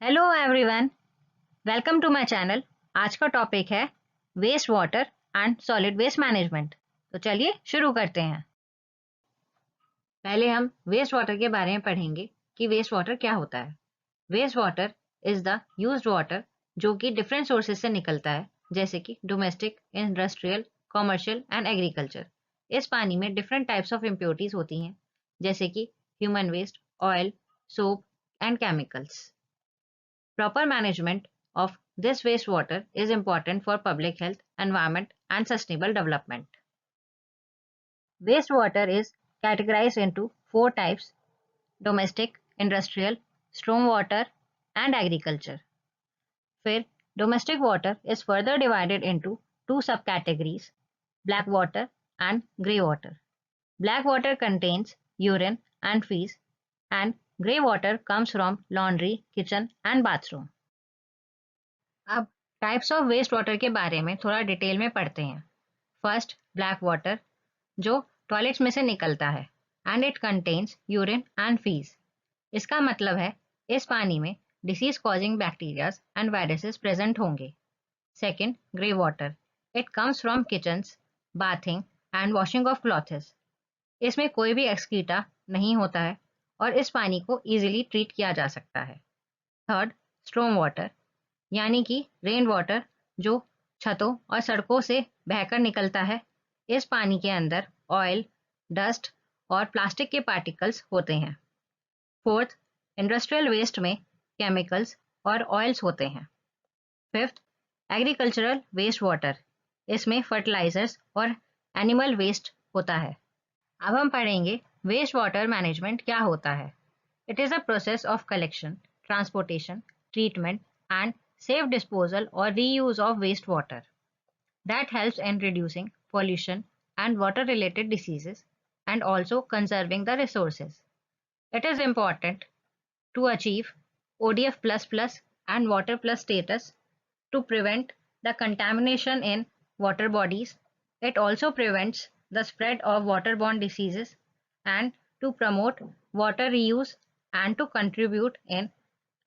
Hello everyone, welcome to my channel. आज का topic है waste water and solid waste management. तो चलिए शुरू करते हैं। पहले हम वेस्ट वाटर के बारे में पढ़ेंगे कि वेस्ट वाटर क्या होता है। Waste water is the used water जो कि डिफरेंट सोर्सेज से निकलता है, जैसे कि domestic, industrial, commercial and agriculture. इस पानी में डिफरेंट टाइप्स ऑफ इम्प्योरिटीज होती हैं, जैसे कि human waste, oil, soap and chemicals. Proper management of this wastewater is important for public health, environment, and sustainable development. Wastewater is categorized into four types: domestic, industrial, stormwater, and agriculture. फिर domestic water is further divided into two subcategories: black water and grey water. Black water contains urine and feces, and grey water comes from laundry, kitchen, and bathroom. अब types of waste water के बारे में थोड़ा detail में पढ़ते हैं। First, black water, जो toilets में से निकलता है and it contains urine and faeces. इसका मतलब है इस पानी में disease causing bacterias and viruses present होंगे। Second, grey water, it comes from kitchens, bathing and washing of clothes. इसमें कोई भी एक्सक्रीटा नहीं होता है और इस पानी को ईजिली ट्रीट किया जा सकता है। थर्ड, स्ट्रॉम वाटर, यानी कि रेन वाटर, जो छतों और सड़कों से बहकर निकलता है। इस पानी के अंदर ऑयल, डस्ट और प्लास्टिक के पार्टिकल्स होते हैं। फोर्थ, इंडस्ट्रियल वेस्ट में केमिकल्स और ऑयल्स होते हैं। फिफ्थ, एग्रीकल्चरल वेस्ट वाटर, इसमें फर्टिलाइजर्स और एनिमल वेस्ट होता है। अब हम पढ़ेंगे वेस्ट वाटर मैनेजमेंट क्या होता है। It is a process of collection, transportation, treatment, and safe disposal or reuse of wastewater that helps in reducing pollution and water related diseases and also conserving the resources. It is important to achieve ODF++ and water plus status to prevent the contamination in water bodies. It also prevents the spread of waterborne diseases and to promote water reuse and to contribute in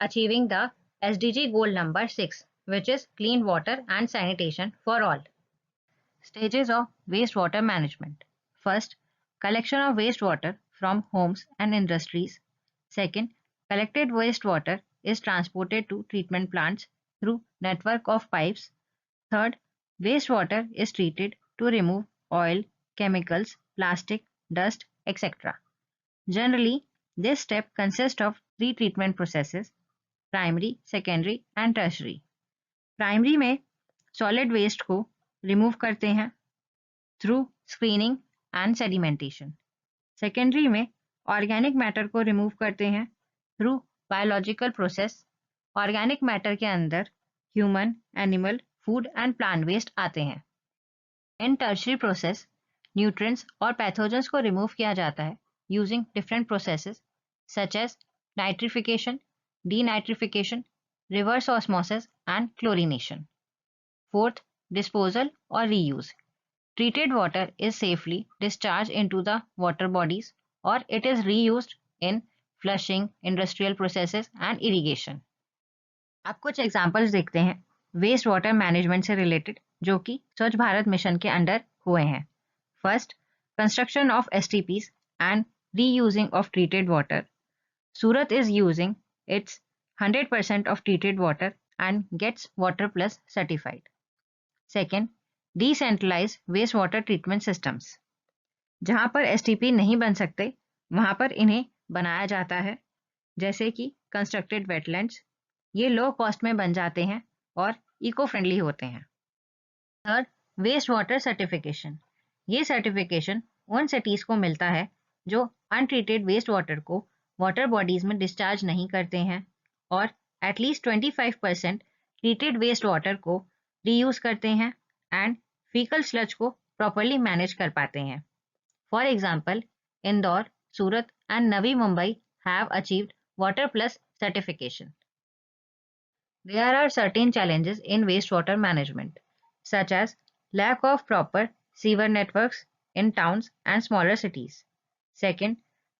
achieving the SDG goal number 6, which is clean water and sanitation for all. Stages of wastewater management. First, collection of wastewater from homes and industries. Second, collected wastewater is transported to treatment plants through network of pipes. Third, wastewater is treated to remove oil, chemicals, plastic, dust, etc. Generally, this step consists of three treatment processes: primary, secondary and tertiary. Primary में solid waste को remove करते हैं through screening and sedimentation. Secondary में organic matter को remove करते हैं through biological process. Organic matter के अंदर human, animal, food and plant waste आते हैं। इन टर्शरी प्रोसेस न्यूट्रिएंट्स और पैथोजेंस को रिमूव किया जाता है using different processes such as nitrification, denitrification, reverse osmosis, and chlorination. Fourth, disposal or reuse. Treated water is safely discharged into the water bodies or it is reused in flushing, industrial processes and irrigation. अब कुछ examples देखते हैं waste water management से related जो कि स्वच्छ Bharat mission के under हुए हैं। First, construction of STPs and reusing of treated water. Surat is using its 100% of treated water and gets Water Plus certified. Second, decentralized wastewater treatment systems. जहाँ पर STP नहीं बन सकते वहाँ पर इन्हें बनाया जाता है, जैसे कि कंस्ट्रक्टेड वेटलैंड्स। ये लो कॉस्ट में बन जाते हैं और इको फ्रेंडली होते हैं। Third, waste water certification. ये सर्टिफिकेशन उन सिटीज़ को मिलता है जो अनट्रीटेड वेस्ट वाटर को वाटर बॉडीज में डिस्चार्ज नहीं करते हैं और एटलीस्ट 25% ट्रीटेड वेस्ट वाटर को रीयूज करते हैं एंड फीकल स्लज को प्रॉपरली मैनेज कर पाते हैं। For example, Indore, Surat and Navi Mumbai have achieved water plus certification. There are certain challenges in wastewater management, such as lack of proper sewer networks in towns and smaller cities. Second,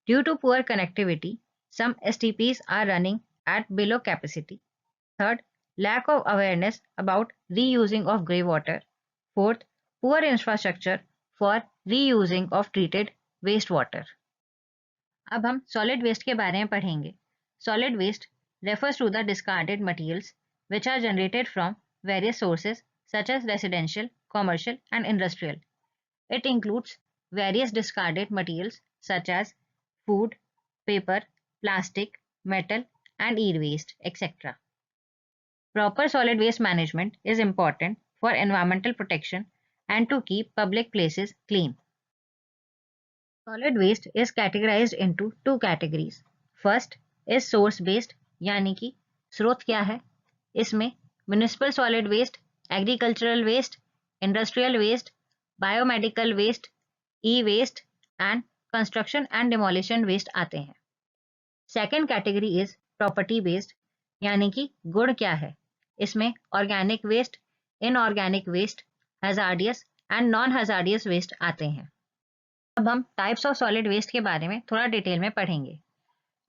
due to poor connectivity, some STPs are running at below capacity. Third, lack of awareness about reusing of grey water. Fourth, poor infrastructure for reusing of treated wastewater. अब हम solid waste के बारे में पढ़ेंगे. Solid waste refers to the discarded materials which are generated from various sources such as residential, commercial, and industrial. It includes various discarded materials such as food, paper, plastic, metal, and e-waste, etc. Proper solid waste management is important for environmental protection and to keep public places clean. Solid waste is categorized into two categories. First is source based, यानी कि स्रोत क्या है. इसमें municipal solid waste, agricultural waste, industrial waste, biomedical waste, e waste and construction and demolition waste आते हैं. Second category is property based, यानी कि गुण क्या है. इसमें organic waste, inorganic waste, hazardous and non hazardous waste आते हैं. अब हम टाइप्स ऑफ सॉलिड वेस्ट के बारे में थोड़ा डिटेल में पढ़ेंगे.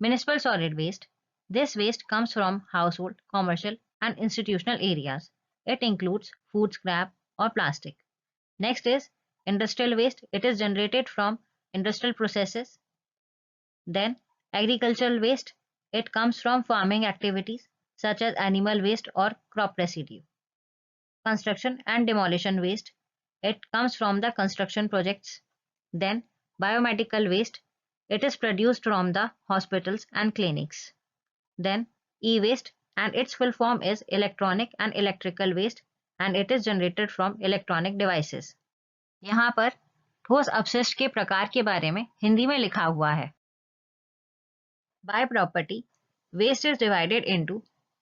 Municipal solid waste, this waste comes from household, commercial and institutional areas. It includes food scrap or plastic. Next is industrial waste. It is generated from industrial processes. Then agricultural waste. It comes from farming activities such as animal waste or crop residue. Construction and demolition waste. It comes from the construction projects. Then biomedical waste. It is produced from the hospitals and clinics. Then e-waste, and its full form is electronic and electrical waste, and it is generated from electronic devices. यहाँ पर ठोस अपशिष्ट के प्रकार के बारे में हिंदी में लिखा हुआ है. By property, waste is divided into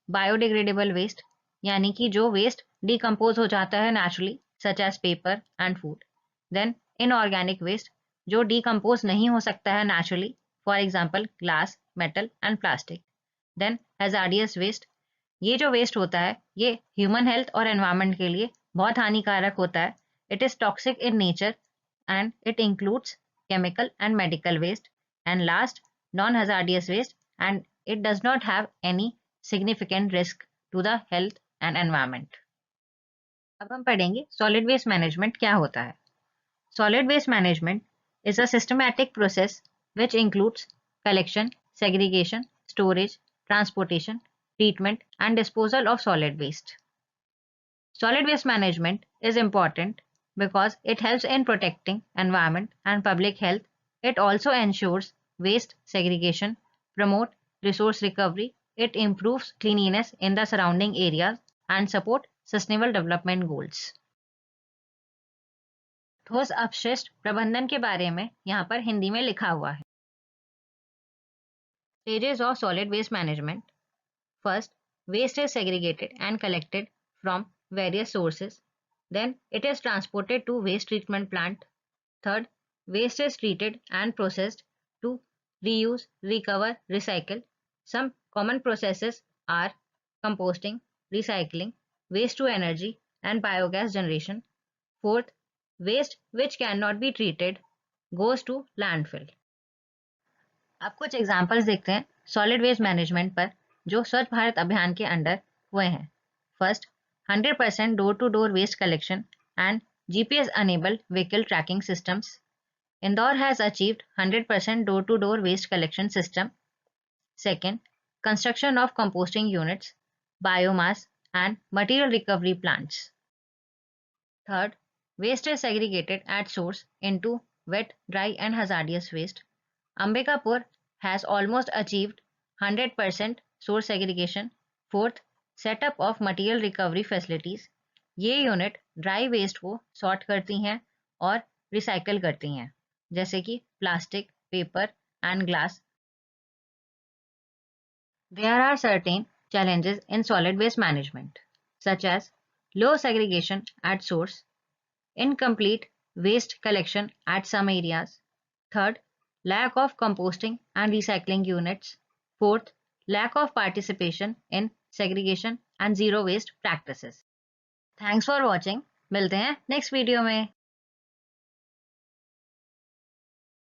biodegradable waste, यानी कि जो waste decompose हो जाता है naturally, such as paper and food. Then inorganic waste, जो decompose नहीं हो सकता है naturally, for example glass, metal and plastic. Then hazardous waste, ये जो वेस्ट होता है ये ह्यूमन हेल्थ और एनवायरनमेंट के लिए बहुत हानिकारक होता है. It is toxic in nature and it includes chemical and medical waste. And last, non hazardous waste, and it does not have any significant risk to the health and environment. अब हम पढ़ेंगे solid waste management क्या होता है. Solid waste management is a systematic process which includes collection, segregation, storage, transportation, treatment and disposal of solid waste. Solid waste management is important because it helps in protecting environment and public health. It also ensures waste segregation, promote resource recovery, it improves cleanliness in the surrounding areas and support sustainable development goals. ठोस अपशिष्ट प्रबंधन के बारे में यहाँ पर हिंदी में लिखा हुआ है. Stages of solid waste management. First, waste is segregated and collected from various sources. Then it is transported to waste treatment plant. Third, waste is treated and processed to reuse, recover, recycle. Some common processes are composting, recycling, waste to energy and biogas generation. Fourth, waste which cannot be treated goes to landfill. आप कुछ examples देखते हैं solid waste management पर जो स्वच्छ भारत अभियान के under हुए हैं. First, 100% door to door waste collection and GPS enabled vehicle tracking systems. Indore has achieved 100% door to door waste collection system. Second, construction of composting units, biomass and material recovery plants. Third, waste is segregated at source into wet, dry and hazardous waste. Ambikapur has almost achieved 100% source segregation. Fourth, setup of material recovery facilities. ये unit dry waste को sort करती हैं और recycle करती हैं, जैसे कि plastic, paper and glass. There are certain challenges in solid waste management, such as low segregation at source, incomplete waste collection at some areas. Third, lack of composting and recycling units. Fourth, lack of participation in segregation and zero waste practices. Thanks for watching. मिलते हैं next video में.